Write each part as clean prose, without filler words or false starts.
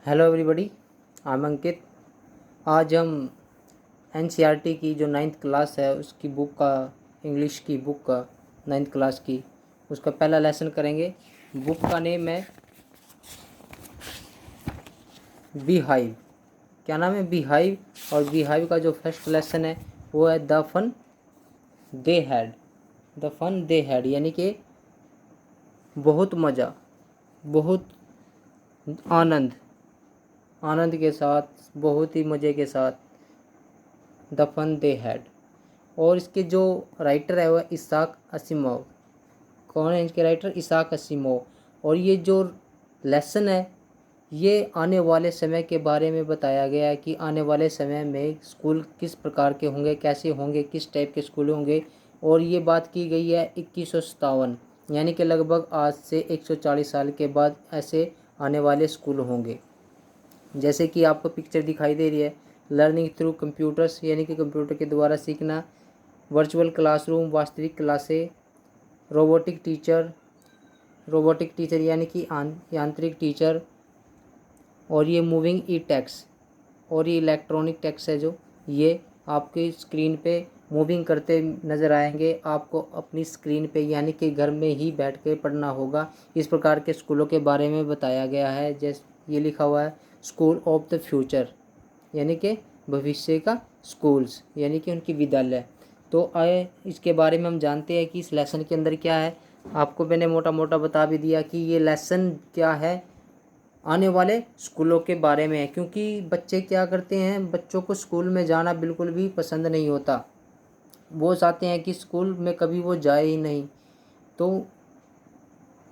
Hello everybody, I am अंकित। आज हम NCERT की जो 9th क्लास है उसकी बुक का, इंग्लिश की बुक का 9th क्लास की, उसका पहला लेसन करेंगे। बुक का नेम है बी हाइव। क्या नाम है? Beehive. और बी हाइव का जो फर्स्ट लेसन है वो है the fun they had. The fun they had यानी कि बहुत मज़ा, बहुत आनंद, आनंद के साथ, बहुत ही मज़े के साथ द फन दे हैड। और इसके जो राइटर है वह इसाक असीमोव। कौन है इसके राइटर? इसाक असीमोव। और ये जो लेसन है ये आने वाले समय के बारे में बताया गया है कि आने वाले समय में स्कूल किस प्रकार के होंगे, कैसे होंगे, किस टाइप के स्कूल होंगे। और ये बात की गई है 2157 यानी कि लगभग आज से 140 साल के बाद ऐसे आने वाले स्कूल होंगे। जैसे कि आपको पिक्चर दिखाई दे रही है, लर्निंग थ्रू कंप्यूटर्स यानी कि कंप्यूटर के द्वारा सीखना, वर्चुअल क्लासरूम वास्तविक क्लासें, रोबोटिक टीचर यानी कि यांत्रिक टीचर, और ये मूविंग ई टेक्स्ट, और ये इलेक्ट्रॉनिक टेक्स्ट है जो ये आपकी स्क्रीन पे मूविंग करते नज़र आएंगे। आपको अपनी स्क्रीन पे यानी कि घर में ही बैठ के पढ़ना होगा। इस प्रकार के स्कूलों के बारे में बताया गया है। जैसे ये लिखा हुआ है स्कूल ऑफ द फ्यूचर यानी कि भविष्य का स्कूल्स यानी कि उनकी विद्यालय। तो आए इसके बारे में हम जानते हैं कि इस लेसन के अंदर क्या है। आपको मैंने मोटा मोटा बता भी दिया कि ये लेसन क्या है, आने वाले स्कूलों के बारे में है। क्योंकि बच्चे क्या करते हैं, बच्चों को स्कूल में जाना बिल्कुल भी पसंद नहीं होता। वो चाहते हैं कि स्कूल में कभी वो जाए ही नहीं। तो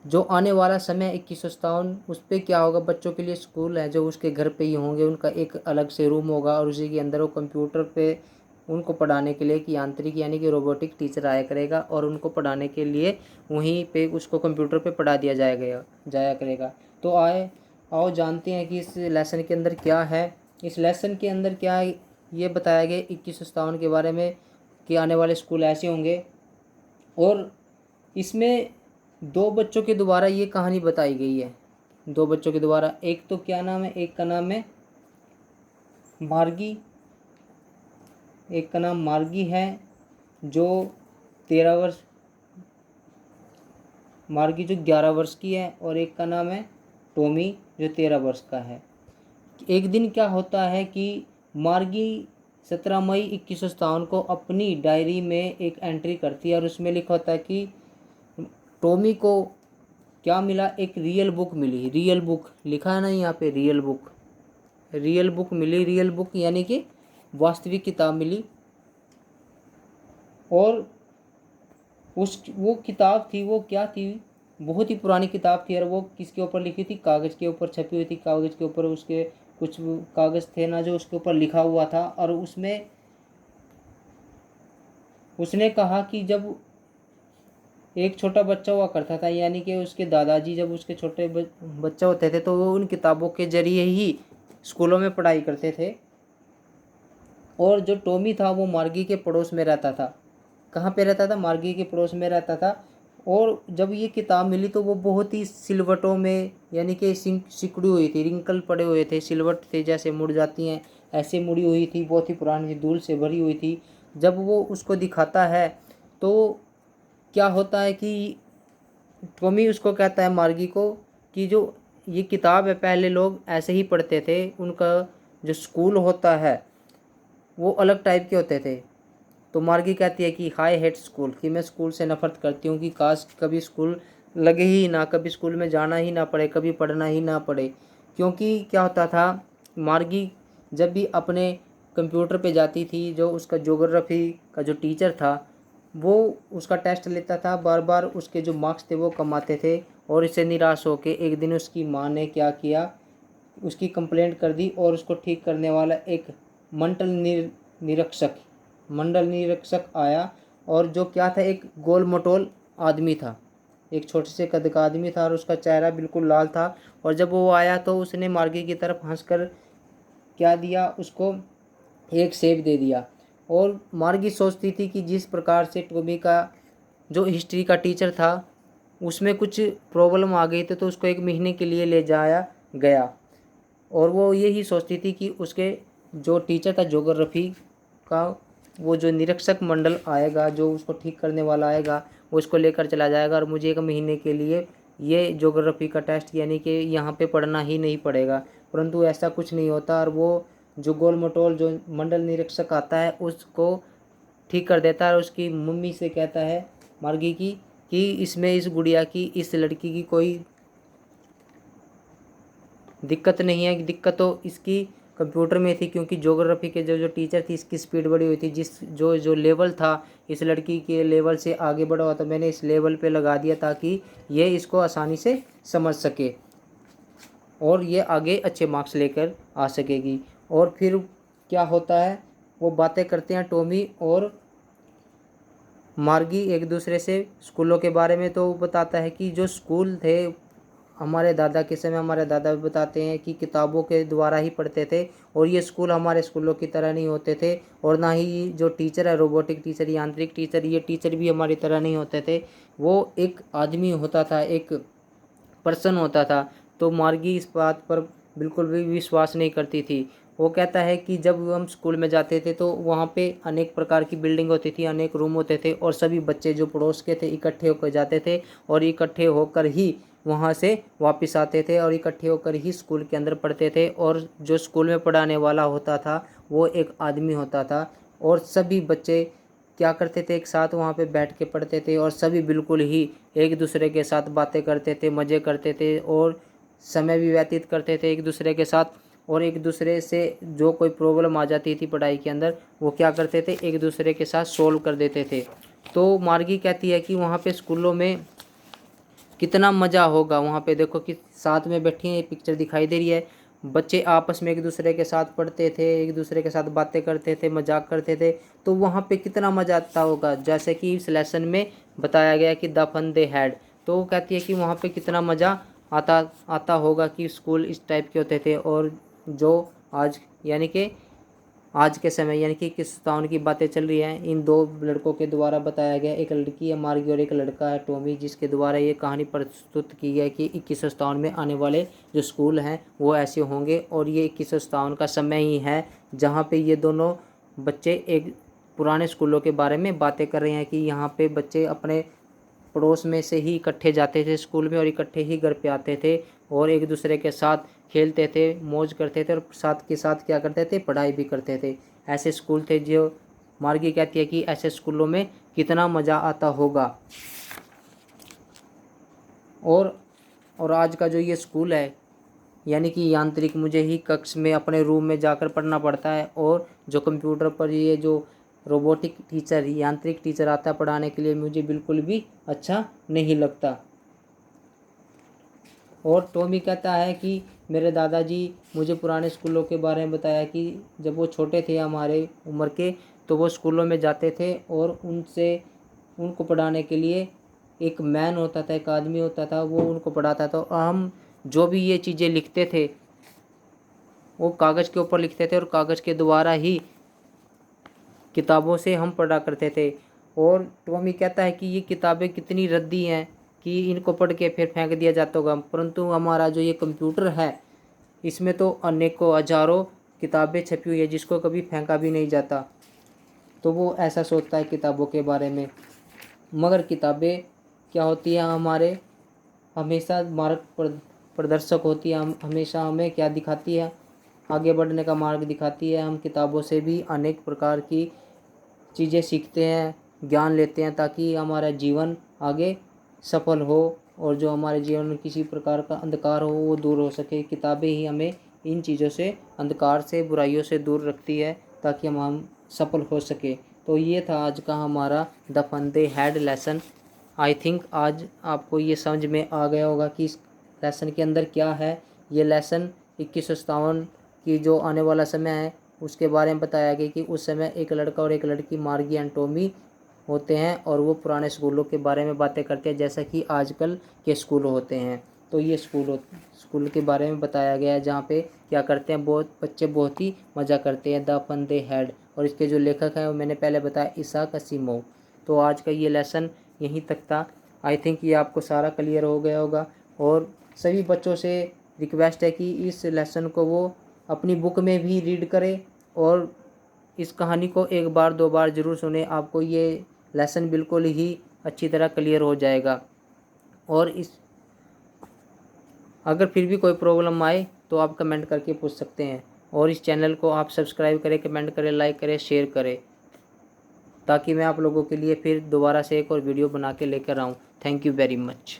जो आने वाला समय 2157 उस पर क्या होगा, बच्चों के लिए स्कूल है जो उसके घर पे ही होंगे। उनका एक अलग से रूम होगा और उसी के अंदर वो कंप्यूटर पे उनको पढ़ाने के लिए एक यांत्रिक यानी कि रोबोटिक टीचर आया करेगा और उनको पढ़ाने के लिए वहीं पे उसको कंप्यूटर पे पढ़ा दिया जाया करेगा। तो आओ जानते हैं कि इस लेसन के अंदर क्या है। इस लेसन के अंदर क्या है ये बताया गया 2157 के बारे में कि आने वाले स्कूल ऐसे होंगे। और इसमें दो बच्चों के द्वारा ये कहानी बताई गई है। दो बच्चों के द्वारा, एक तो क्या नाम है, एक का नाम है मार्गी, एक का नाम मार्गी है जो 13 वर्ष, मार्गी जो 11 वर्ष की है, और एक का नाम है टॉमी जो 13 वर्ष का है। एक दिन क्या होता है कि मार्गी 17 मई 2157 को अपनी डायरी में एक एंट्री करती है और उसमें लिखा होता है कि टॉमी को क्या मिला, एक रियल बुक मिली। रियल बुक लिखा है ना यहाँ पे, रियल बुक, रियल बुक मिली। रियल बुक यानी कि वास्तविक किताब मिली। और वो किताब थी, वो क्या थी, बहुत ही पुरानी किताब थी। और वो किसके ऊपर लिखी थी? कागज़ के ऊपर छपी हुई थी। कागज़ के ऊपर उसके कुछ कागज़ थे ना जो उसके ऊपर लिखा हुआ था। और उसमें उसने कहा कि जब एक छोटा बच्चा हुआ करता था यानी कि उसके दादाजी जब उसके छोटे बच्चा होते थे तो वो उन किताबों के जरिए ही स्कूलों में पढ़ाई करते थे। और जो टॉमी था वो मार्गी के पड़ोस में रहता था। कहाँ पे रहता था? मार्गी के पड़ोस में रहता था। और जब ये किताब मिली तो वो बहुत ही सिलवटों में यानी कि सिकुड़ी हुई थी, रिंकल पड़े हुए थे, सिलवट थे जैसे मुड़ जाती हैं ऐसे मुड़ी हुई थी, बहुत ही पुरानी थी, धूल से भरी हुई थी। जब वो उसको दिखाता है तो क्या होता है कि टॉमी उसको कहता है मार्गी को कि जो ये किताब है पहले लोग ऐसे ही पढ़ते थे, उनका जो स्कूल होता है वो अलग टाइप के होते थे। तो मार्गी कहती है कि हाई हेट स्कूल, कि मैं स्कूल से नफरत करती हूँ, कि काश कभी स्कूल लगे ही ना, कभी स्कूल में जाना ही ना पड़े, कभी पढ़ना ही ना पड़े। क्योंकि क्या होता था, मार्गी जब भी अपने कंप्यूटर पे जाती थी, जो उसका ज्योग्राफी का जो टीचर था वो उसका टेस्ट लेता था, बार बार उसके जो मार्क्स थे वो कम आते थे। और इससे निराश होकर एक दिन उसकी माँ ने क्या किया, उसकी कंप्लेंट कर दी और उसको ठीक करने वाला एक निरीक्षक मंडल निरीक्षक आया। और जो क्या था, एक गोल मटोल आदमी था, एक छोटे से कद का आदमी था और उसका चेहरा बिल्कुल लाल था। और जब वो आया तो उसने मार्गी की तरफ हंसकर क्या दिया, उसको एक सेब दे दिया। और मार्गी सोचती थी कि जिस प्रकार से टॉमी का जो हिस्ट्री का टीचर था उसमें कुछ प्रॉब्लम आ गई थी तो उसको 1 महीने के लिए ले जाया गया। और वो यही सोचती थी कि उसके जो टीचर था ज्योग्राफी का, वो जो निरीक्षक मंडल आएगा, जो उसको ठीक करने वाला आएगा, वो उसको लेकर चला जाएगा और मुझे 1 महीने के लिए ये ज्योग्राफी का टेस्ट यानी कि यहाँ पे पढ़ना ही नहीं पड़ेगा। परंतु ऐसा कुछ नहीं होता और वो जो गोल मटोल जो मंडल निरीक्षक आता है उसको ठीक कर देता है और उसकी मम्मी से कहता है मार्गी की कि इसमें इस गुड़िया की, इस लड़की की कोई दिक्कत नहीं है। दिक्कत तो इसकी कंप्यूटर में थी, क्योंकि ज्योग्राफी के जो टीचर थी इसकी स्पीड बढ़ी हुई थी। जो लेवल था इस लड़की के लेवल से आगे बढ़ा हुआ, तो मैंने इस लेवल पे लगा दिया ताकि ये इसको आसानी से समझ सके और ये आगे अच्छे मार्क्स लेकर आ सकेगी। और फिर क्या होता है, वो बातें करते हैं टॉमी और मार्गी एक दूसरे से स्कूलों के बारे में। तो वो बताता है कि जो स्कूल थे हमारे दादा के समय, हमारे दादा बताते हैं कि किताबों के द्वारा ही पढ़ते थे और ये स्कूल हमारे स्कूलों की तरह नहीं होते थे। और ना ही जो टीचर है, रोबोटिक टीचर, यांत्रिक टीचर, ये टीचर भी हमारी तरह नहीं होते थे। वो एक आदमी होता था, एक पर्सन होता था। तो मार्गी इस बात पर बिल्कुल भी विश्वास नहीं करती थी। वो कहता है कि जब हम स्कूल में जाते थे तो वहाँ पे अनेक प्रकार की बिल्डिंग होती थी, अनेक रूम होते थे और सभी बच्चे जो पड़ोस के थे इकट्ठे होकर जाते थे और इकट्ठे होकर ही वहाँ से वापस आते थे और इकट्ठे होकर ही स्कूल के अंदर पढ़ते थे। और जो स्कूल में पढ़ाने वाला होता था वो एक आदमी होता था और सभी बच्चे क्या करते थे, एक साथ वहाँ पे बैठ के पढ़ते थे और सभी बिल्कुल ही एक दूसरे के साथ बातें करते थे, मज़े करते थे और समय भी व्यतीत करते थे एक दूसरे के साथ। और एक दूसरे से जो कोई प्रॉब्लम आ जाती थी पढ़ाई के अंदर, वो क्या करते थे, एक दूसरे के साथ सोल्व कर देते थे। तो मार्गी कहती है कि वहाँ पे स्कूलों में कितना मज़ा होगा। वहाँ पे देखो कि साथ में बैठी हैं, पिक्चर दिखाई दे रही है, बच्चे आपस में एक दूसरे के साथ पढ़ते थे, एक दूसरे के साथ बातें करते थे, मजाक करते थे। तो वहाँ पे कितना मज़ा आता होगा, जैसे कि इस लेसन में बताया गया कि द फन दे हैड। तो वो कहती है कि वहाँ पे कितना मज़ा आता होगा कि स्कूल इस टाइप के होते थे। और जो आज यानी कि आज के समय यानी कि 21 की बातें चल रही हैं, इन 2 लड़कों के द्वारा बताया गया। एक लड़की है मार्गी और एक लड़का है टॉमी, जिसके द्वारा ये कहानी प्रस्तुत की है कि 21 में आने वाले जो स्कूल हैं वो ऐसे होंगे। और ये 21 का समय ही है जहाँ पे ये दोनों बच्चे एक पुराने स्कूलों के बारे में बातें कर रहे हैं कि यहाँ पे बच्चे अपने पड़ोस में से ही इकट्ठे जाते थे स्कूल में और इकट्ठे ही घर पे आते थे और एक दूसरे के साथ खेलते थे, मौज करते थे और साथ के साथ क्या करते थे, पढ़ाई भी करते थे। ऐसे स्कूल थे जो मार्गी कहती है कि ऐसे स्कूलों में कितना मज़ा आता होगा। और आज का जो ये स्कूल है यानी कि यांत्रिक, मुझे ही कक्ष में अपने रूम में जाकर पढ़ना पड़ता है और जो कंप्यूटर पर ये जो रोबोटिक टीचर, यांत्रिक टीचर आता है पढ़ाने के लिए, मुझे बिल्कुल भी अच्छा नहीं लगता। और टॉमी कहता है कि मेरे दादाजी मुझे पुराने स्कूलों के बारे में बताया कि जब वो छोटे थे हमारे उम्र के, तो वो स्कूलों में जाते थे और उनको पढ़ाने के लिए एक मैन होता था, एक आदमी होता था, वो उनको पढ़ाता था। और हम जो भी ये चीज़ें लिखते थे वो कागज़ के ऊपर लिखते थे और कागज़ के द्वारा ही किताबों से हम पढ़ा करते थे। और टॉमी कहता है कि ये किताबें कितनी रद्दी हैं कि इनको पढ़ के फिर फेंक दिया जाता होगा, परंतु हमारा जो ये कंप्यूटर है इसमें तो अनेकों हजारों किताबें छपी हुई है जिसको कभी फेंका भी नहीं जाता। तो वो ऐसा सोचता है किताबों के बारे में। मगर किताबें क्या होती हैं, हमारे हमेशा मार्ग प्रदर्शक होती है। हम हमेशा हमें क्या दिखाती है, आगे बढ़ने का मार्ग दिखाती है। हम किताबों से भी अनेक प्रकार की चीज़ें सीखते हैं, ज्ञान लेते हैं ताकि हमारा जीवन आगे सफल हो और जो हमारे जीवन में किसी प्रकार का अंधकार हो वो दूर हो सके। किताबें ही हमें इन चीज़ों से, अंधकार से, बुराइयों से दूर रखती है ताकि हम सफल हो सके। तो ये था आज का हमारा the fun they had lesson. I think आज आपको ये समझ में आ गया होगा कि इस लेसन के अंदर क्या है। ये लेसन 2157 की जो आने वाला समय है उसके बारे में बताया गया कि उस समय एक लड़का और एक लड़की मार्गी एंड टॉमी होते हैं और वो पुराने स्कूलों के बारे में बातें करते हैं जैसा कि आजकल के स्कूल होते हैं। तो ये स्कूल के बारे में बताया गया है जहाँ पे क्या करते हैं, बहुत बच्चे बहुत ही मज़ा करते हैं। The fun they had. और इसके जो लेखक हैं वो मैंने पहले बताया, इसाक असीमोव। तो आज का ये लेसन यहीं तक था। आई थिंक ये आपको सारा क्लियर हो गया होगा और सभी बच्चों से रिक्वेस्ट है कि इस लेसन को वो अपनी बुक में भी रीड करे और इस कहानी को एक बार 2 बार ज़रूर सुने। आपको ये लेसन बिल्कुल ही अच्छी तरह क्लियर हो जाएगा। और अगर फिर भी कोई प्रॉब्लम आए तो आप कमेंट करके पूछ सकते हैं। और इस चैनल को आप सब्सक्राइब करें, कमेंट करें, लाइक करें, शेयर करें, ताकि मैं आप लोगों के लिए फिर दोबारा से एक और वीडियो बना के लेकर आऊँ। Thank you very much.